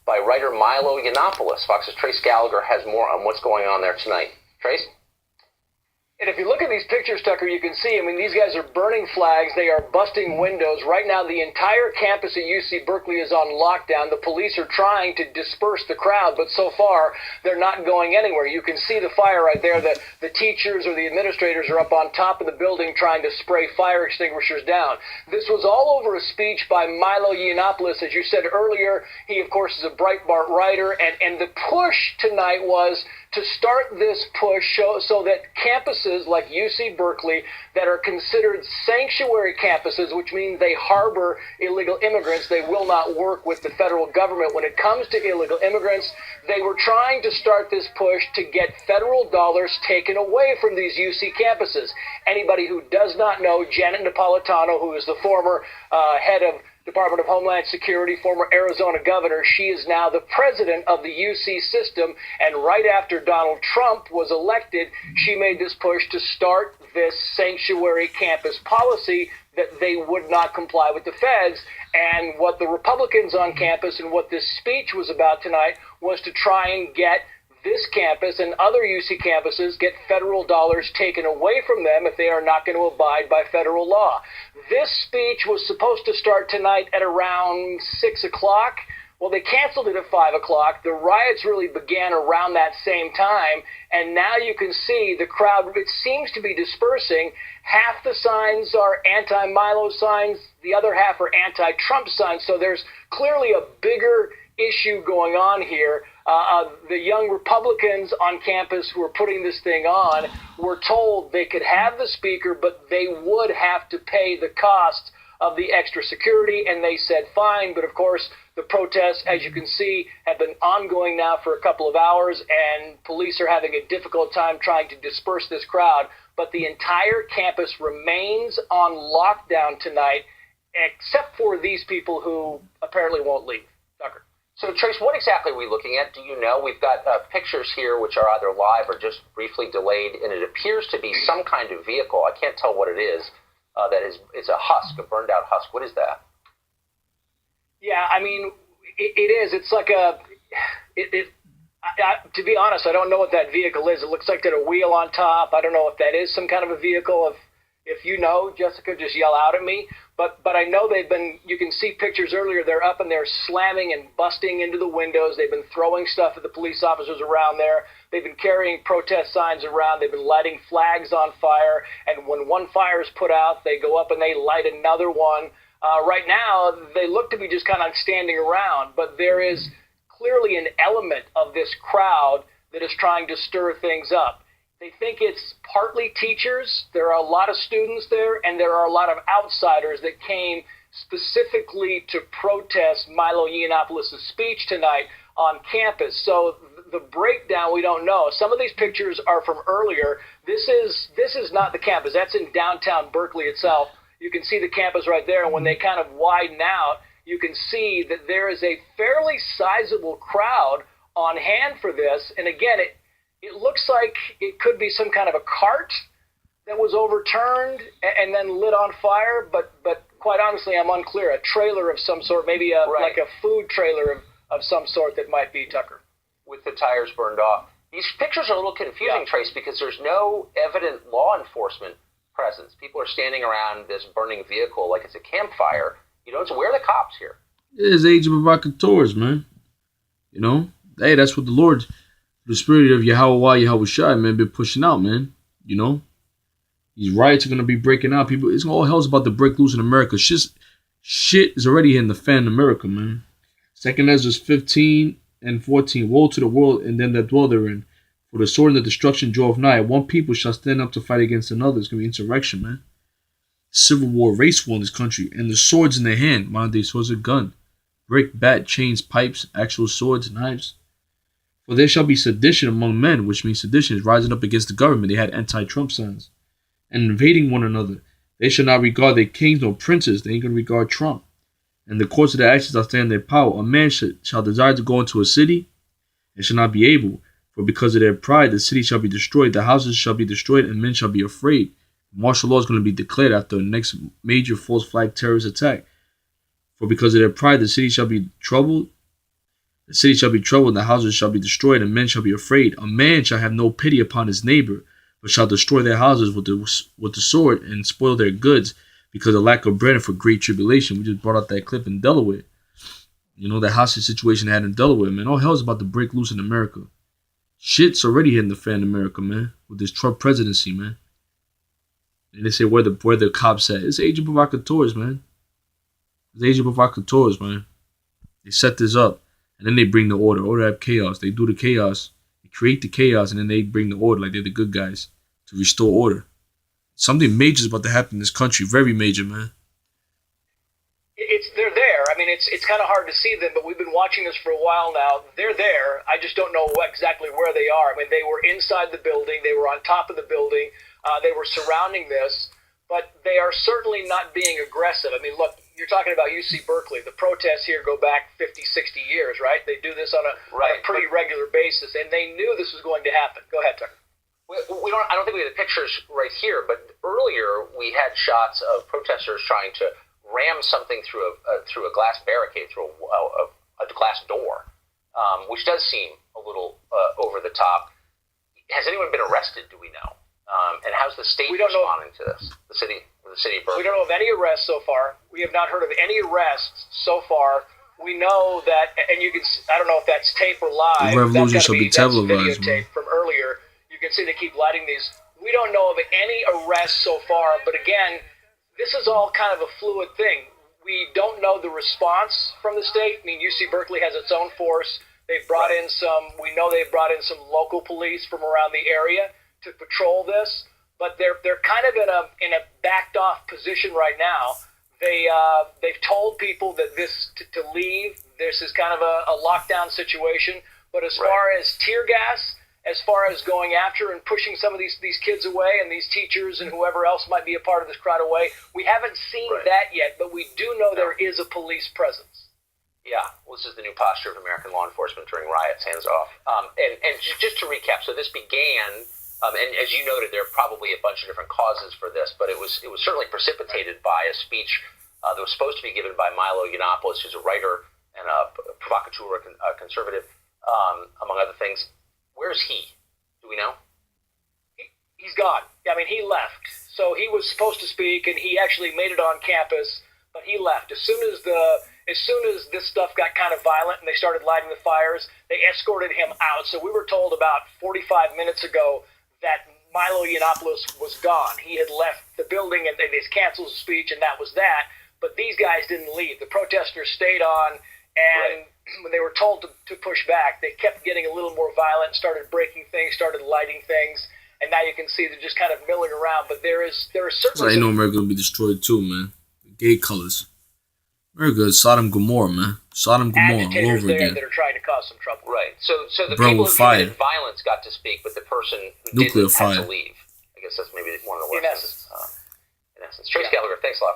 by writer Milo Yiannopoulos. Fox's Trace Gallagher has more on what's going on there tonight. Trace? And if you look at these pictures, Tucker, you can see, these guys are burning flags. They are busting windows. Right now, the entire campus at UC Berkeley is on lockdown. The police are trying to disperse the crowd, but so far, they're not going anywhere. You can see the fire right there. The teachers or the administrators are up on top of the building trying to spray fire extinguishers down. This was all over a speech by Milo Yiannopoulos. As you said earlier, he, of course, is a Breitbart writer, and the push tonight was to start this push so that campuses like UC Berkeley that are considered sanctuary campuses, which means they harbor illegal immigrants, they will not work with the federal government when it comes to illegal immigrants. They were trying to start this push to get federal dollars taken away from these UC campuses. Anybody who does not know, Janet Napolitano, who is the former head of Department of Homeland Security, former Arizona governor. She is now the president of the UC system, and right after Donald Trump was elected, she made this push to start this sanctuary campus policy that they would not comply with the feds. And what the Republicans on campus and what this speech was about tonight was to try and get this campus and other UC campuses get federal dollars taken away from them if they are not going to abide by federal law. This speech was supposed to start tonight at around 6 o'clock. Well, they canceled it at 5 o'clock. The riots really began around that same time, and now you can see the crowd, it seems to be dispersing. Half the signs are anti-Milo signs, the other half are anti-Trump signs, so there's clearly a bigger issue going on here. The young Republicans on campus who are putting this thing on were told they could have the speaker, but they would have to pay the cost of the extra security, and they said fine. But of course, the protests, as you can see, have been ongoing now for a couple of hours, and police are having a difficult time trying to disperse this crowd. But the entire campus remains on lockdown tonight, except for these people who apparently won't leave. Tucker. So, Trace, what exactly are we looking at? Do you know? We've got pictures here which are either live or just briefly delayed, and it appears to be some kind of vehicle. I can't tell what it is. It's a husk, a burned-out husk. What is that? Yeah, it is. It's like to be honest, I don't know what that vehicle is. It looks like there's a wheel on top. I don't know if that is some kind of a vehicle. If you know, Jessica, just yell out at me. But I know you can see pictures earlier, they're up and they're slamming and busting into the windows. They've been throwing stuff at the police officers around there. They've been carrying protest signs around. They've been lighting flags on fire. And when one fire is put out, they go up and they light another one. Right now, they look to be just kind of standing around, but there is clearly an element of this crowd that is trying to stir things up. They think it's partly teachers. There are a lot of students there, and there are a lot of outsiders that came specifically to protest Milo Yiannopoulos' speech tonight on campus. So the breakdown, we don't know. Some of these pictures are from earlier. This is not the campus. That's in downtown Berkeley itself. You can see the campus right there, and when they kind of widen out, you can see that there is a fairly sizable crowd on hand for this. And again, it looks like it could be some kind of a cart that was overturned and then lit on fire, but quite honestly, I'm unclear. A trailer of some sort, maybe like a food trailer of some sort that might be, Tucker. With the tires burned off. These pictures are a little confusing, Trace, because there's no evident law enforcement presence. People are standing around this burning vehicle like it's a campfire. So where are the cops here? It's age of provocateurs, man. Hey, that's what the spirit of Yahweh Shai, man, been pushing out, man. These riots are going to be breaking out. People, it's all hell's about to break loose in America. Shit is already hitting the fan in America, man. 2 Ezra 15 and 14. Woe to the world and them that dwell therein. For the sword and the destruction draweth nigh. One people shall stand up to fight against another. It's going to be insurrection, man. Civil war, race war in this country. And the swords in their hand. Modern day swords are gun. Brick, bat, chains, pipes, actual swords, knives. For there shall be sedition among men, which means sedition is rising up against the government. They had anti-Trump signs. And invading one another. They shall not regard their kings nor princes. They ain't going to regard Trump. And the course of their actions shall stand their power. A man shall desire to go into a city and shall not be able. For because of their pride, the city shall be destroyed. The houses shall be destroyed and men shall be afraid. Martial law is going to be declared after the next major false flag terrorist attack. For because of their pride, the city shall be troubled The city shall be troubled, and the houses shall be destroyed, and men shall be afraid. A man shall have no pity upon his neighbor, but shall destroy their houses with the sword, and spoil their goods, because of lack of bread and for great tribulation. We just brought out that clip in Delaware. You know, that hostage situation they had in Delaware, man. All hell's about to break loose in America. Shit's already hitting the fan in America, man, with this Trump presidency, man. And they say where the cops at. It's agent provocateurs, man. It's agent provocateurs, man. They set this up, and then they bring the order. Order have chaos. They do the chaos. They create the chaos, and then they bring the order like they're the good guys to restore order. Something major is about to happen in this country. Very major, man. They're there. I mean, it's kind of hard to see them, but we've been watching this for a while now. They're there. I just don't know exactly where they are. I mean, they were inside the building. They were on top of the building. They were surrounding this, but they are certainly not being aggressive. I mean, look, you're talking about UC Berkeley. The protests here go back 50, 60 years, right? They do this on a pretty regular basis, and they knew this was going to happen. Go ahead, Tucker. I don't think we have the pictures right here, but earlier we had shots of protesters trying to ram something through a glass barricade, through a glass door, which does seem a little over the top. Has anyone been arrested? Do we know? And how's the state responding to this? The city of Berkeley. We don't know of any arrests so far. We have not heard of any arrests so far. We know that, and you can. I don't know if that's tape or live. The revolution shall be televised. Videotape from earlier. You can see they keep lighting these. We don't know of any arrests so far, but again, this is all kind of a fluid thing. We don't know the response from the state. I mean, UC Berkeley has its own force. They've brought in we know they've brought in some local police from around the area to patrol this, but they're kind of in a backed off position right now. They've told people that to leave. This is kind of a lockdown situation. But as far as tear gas, as far as going after and pushing some of these kids away and these teachers and whoever else might be a part of this crowd away, we haven't seen that yet, but we do know there is a police presence. Yeah, well, this is the new posture of American law enforcement during riots, hands off. And just to recap, so this began, and as you noted, there are probably a bunch of different causes for this, but it was certainly precipitated by a speech that was supposed to be given by Milo Yiannopoulos, who's a writer and a provocateur, a conservative, among other things. Where's he? Do we know? He's gone. I mean, he left. So he was supposed to speak, and he actually made it on campus, but he left. As soon as this stuff got kind of violent and they started lighting the fires, they escorted him out. So we were told about 45 minutes ago that Milo Yiannopoulos was gone. He had left the building, and they canceled the speech, and that was that. But these guys didn't leave. The protesters stayed on, and when they were told to push back, they kept getting a little more violent, started breaking things, started lighting things, and now you can see they're just kind of milling around. But there is certainly. So I know America will be destroyed too, man. The gay colors. America is Sodom Gomorrah, man. Sodom Gomorrah all over again. That are trying to cause some trouble. Right. So the people who committed violence got to speak, but the person who didn't had to leave. I guess that's maybe one of the lessons. In essence. Trace Gallagher, thanks a lot.